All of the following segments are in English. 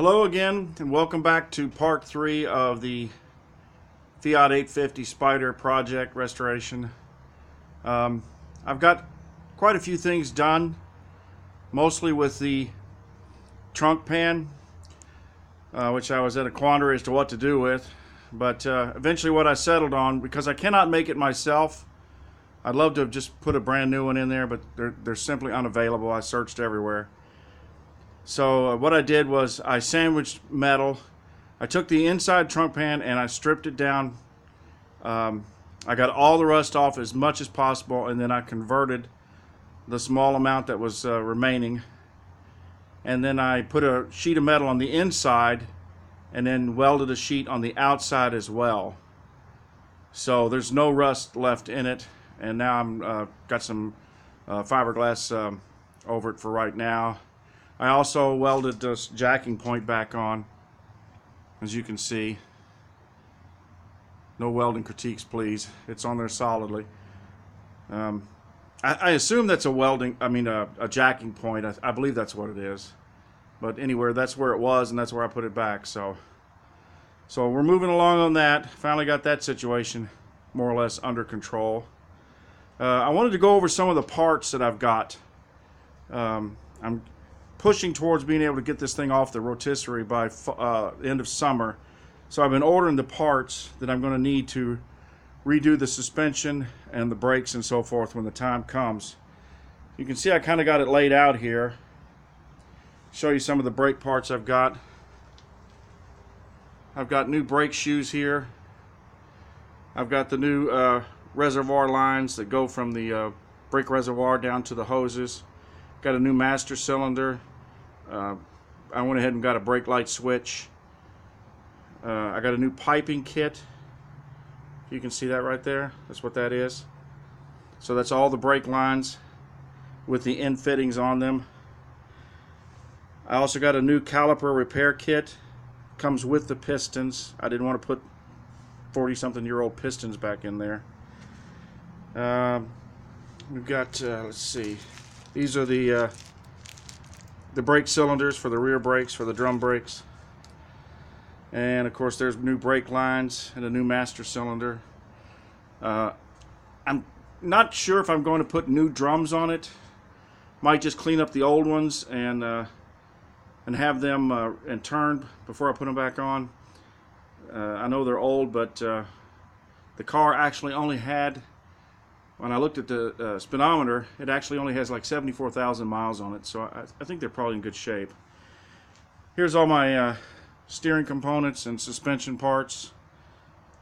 Hello again, and welcome back to part 3 of the Fiat 850 Spider project restoration. I've got quite a few things done, mostly with the trunk pan, which I was at a quandary as to what to do with. But eventually what I settled on, because I cannot make it myself, I'd love to have just put a brand new one in there, but they're simply unavailable. I searched everywhere. So what I did was I sandwiched metal. I took the inside trunk pan and I stripped it down. I got all the rust off as much as possible, and then I converted the small amount that was remaining. And then I put a sheet of metal on the inside and then welded a sheet on the outside as well. So there's no rust left in it. And now I'm got some fiberglass over it for right now. I also welded this jacking point back on, as you can see. No welding critiques, please. It's on there solidly. I assume that's a jacking point. I believe that's what it is. But anyway, that's where it was, and that's where I put it back. So we're moving along on that. Finally got that situation more or less under control. I wanted to go over some of the parts that I've got. I'm pushing towards being able to get this thing off the rotisserie by the end of summer. So I've been ordering the parts that I'm going to need to redo the suspension and the brakes and so forth when the time comes. You can see I kind of got it laid out here. Show you some of the brake parts I've got. I've got new brake shoes here. I've got the new reservoir lines that go from the brake reservoir down to the hoses. Got a new master cylinder. I went ahead and got a brake light switch. I got a new piping kit. You can see that right there. That's what that is. So that's all the brake lines with the end fittings on them. I also got a new Caliper Repair Kit. Comes with the pistons. I didn't want to put 40-something-year-old pistons back in there. We've got, let's see, these are the brake cylinders for the rear brakes, for the drum brakes. And of course there's new brake lines and a new master cylinder. I'm not sure if I'm going to put new drums on it. Might just clean up the old ones and have them and turned before I put them back on. I know they're old, but the car actually only had, when I looked at the speedometer, it actually only has like 74,000 miles on it, so I think they're probably in good shape. Here's all my steering components and suspension parts.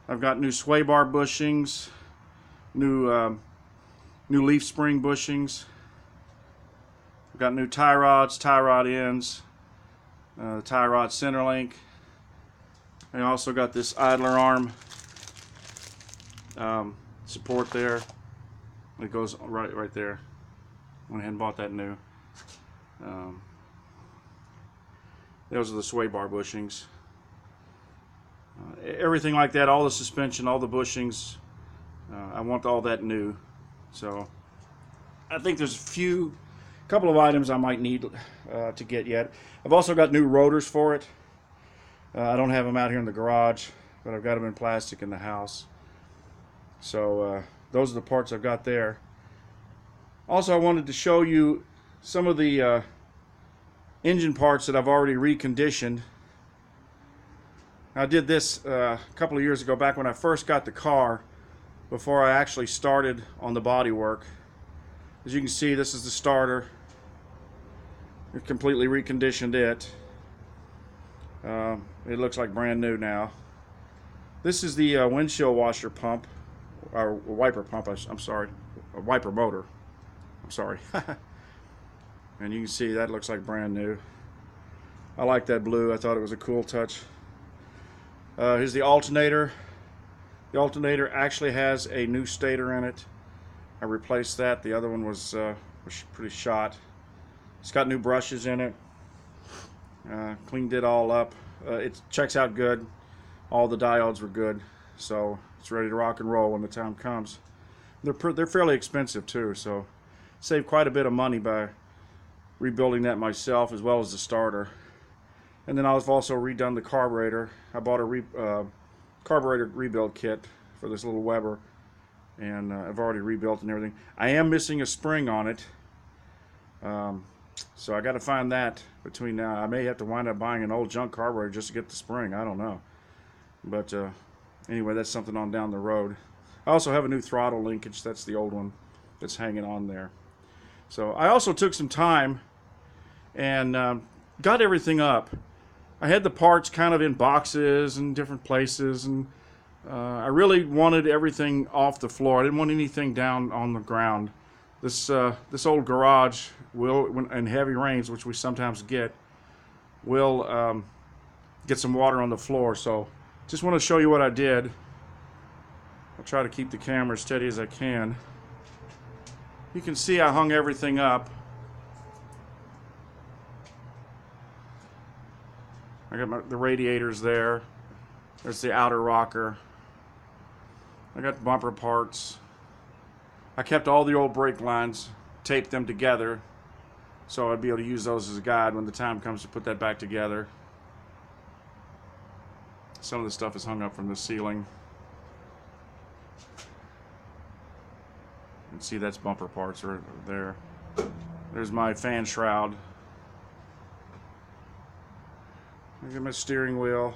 I've got new sway bar bushings, new leaf spring bushings. I've got new tie rods, tie rod ends, tie rod center link. I also got this idler arm support there. It goes right there. Went ahead and bought that new. Those are the sway bar bushings. Everything like that, all the suspension, all the bushings, I want all that new. So I think there's a couple of items I might need to get yet. I've also got new rotors for it. I don't have them out here in the garage, but I've got them in plastic in the house. So those are the parts I've got there. Also, I wanted to show you some of the engine parts that I've already reconditioned. I did this a couple of years ago, back when I first got the car, before I actually started on the body work. As you can see, this is the starter. I completely reconditioned it. It looks like brand new now. This is the windshield washer pump, or wiper pump, I'm sorry, a wiper motor. I'm sorry. And you can see that looks like brand new. I like that blue. I thought it was a cool touch. Here's the alternator. The alternator actually has a new stator in it. I replaced that. The other one was pretty shot. It's got new brushes in it. Cleaned it all up. It checks out good. All the diodes were good, so it's ready to rock and roll when the time comes. They're fairly expensive too, so saved quite a bit of money by rebuilding that myself, as well as the starter. And then I've also redone the carburetor. I bought a carburetor rebuild kit for this little Weber, and I've already rebuilt and everything. I am missing a spring on it, so I got to find that between now. I may have to wind up buying an old junk carburetor just to get the spring. I don't know, but anyway, that's something on down the road. I also have a new throttle linkage. That's the old one that's hanging on there. So I also took some time and got everything up. I had the parts kind of in boxes and different places, and I really wanted everything off the floor. I didn't want anything down on the ground. This old garage will, in heavy rains, which we sometimes get, will get some water on the floor. So just want to show you what I did. I'll try to keep the camera as steady as I can. You can see I hung everything up. I got the radiators there. There's the outer rocker. I got bumper parts. I kept all the old brake lines, taped them together, so I'd be able to use those as a guide when the time comes to put that back together. Some of the stuff is hung up from the ceiling. You can see that's bumper parts right there. There's my fan shroud. Look at my steering wheel.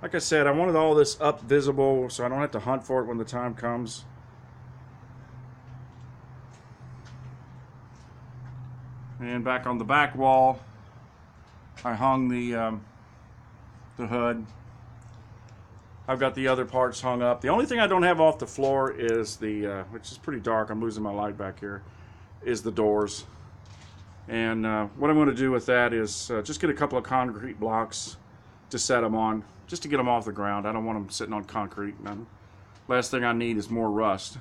Like I said, I wanted all this up visible so I don't have to hunt for it when the time comes. And back on the back wall, I hung the hood. I've got the other parts hung up. The only thing I don't have off the floor is the, which is pretty dark, I'm losing my light back here, is the doors. And what I'm going to do with that is just get a couple of concrete blocks to set them on, just to get them off the ground. I don't want them sitting on concrete. Last thing I need is more rust.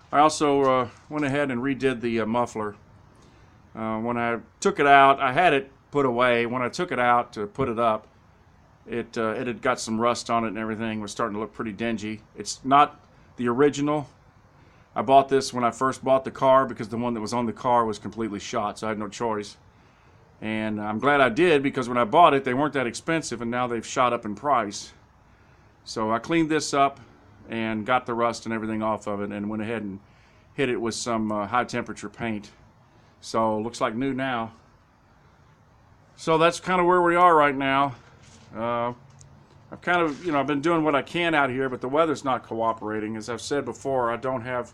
I also went ahead and redid the muffler. When I took it out, I had it put away. When I took it out to put it up, it had got some rust on it and everything. It was starting to look pretty dingy. It's not the original. I bought this when I first bought the car because the one that was on the car was completely shot, so I had no choice. And I'm glad I did, because when I bought it, they weren't that expensive, and now they've shot up in price. So I cleaned this up and got the rust and everything off of it, and went ahead and hit it with some high temperature paint. So it looks like new now. So that's kind of where we are right now. I've kind of, I've been doing what I can out here, but the weather's not cooperating. As I've said before, I don't have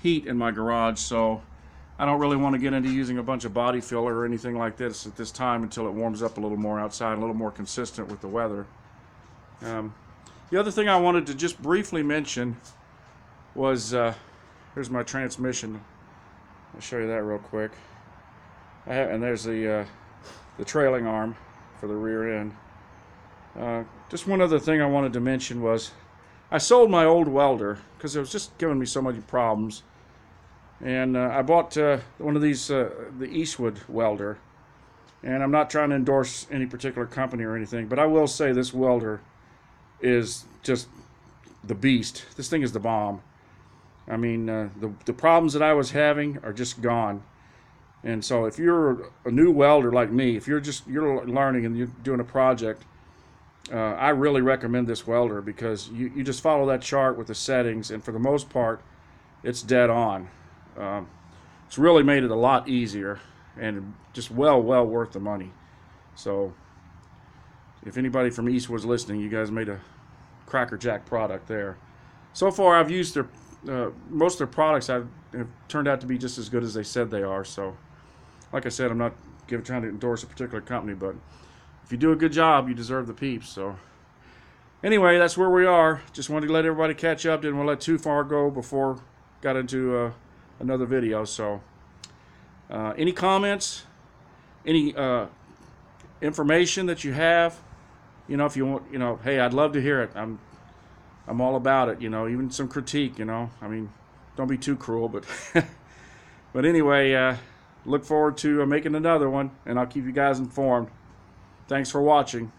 heat in my garage, so I don't really want to get into using a bunch of body filler or anything like this at this time until it warms up a little more outside, a little more consistent with the weather. The other thing I wanted to just briefly mention was, here's my transmission. I'll show you that real quick. And there's the trailing arm for the rear end. Just one other thing I wanted to mention was I sold my old welder because it was just giving me so many problems. And I bought one of these, the Eastwood Welder. And I'm not trying to endorse any particular company or anything, but I will say this welder is just the beast. This thing is the bomb. I mean, the problems that I was having are just gone. And so if you're a new welder like me, if you're learning and you're doing a project, I really recommend this welder, because you just follow that chart with the settings, and for the most part, it's dead on. It's really made it a lot easier, and just well worth the money. So if anybody from Eastwood's listening, you guys made a crackerjack product there. So far, I've used their most of their products have turned out to be just as good as they said they are. So, like I said, I'm not trying to endorse a particular company, but if you do a good job, you deserve the peeps. So, anyway, that's where we are. Just wanted to let everybody catch up. Didn't want to let too far go before got into another video. So, any comments, any information that you have, if you want, hey, I'd love to hear it. I'm all about it, even some critique, I mean, don't be too cruel, but but anyway, look forward to making another one, and I'll keep you guys informed. Thanks for watching.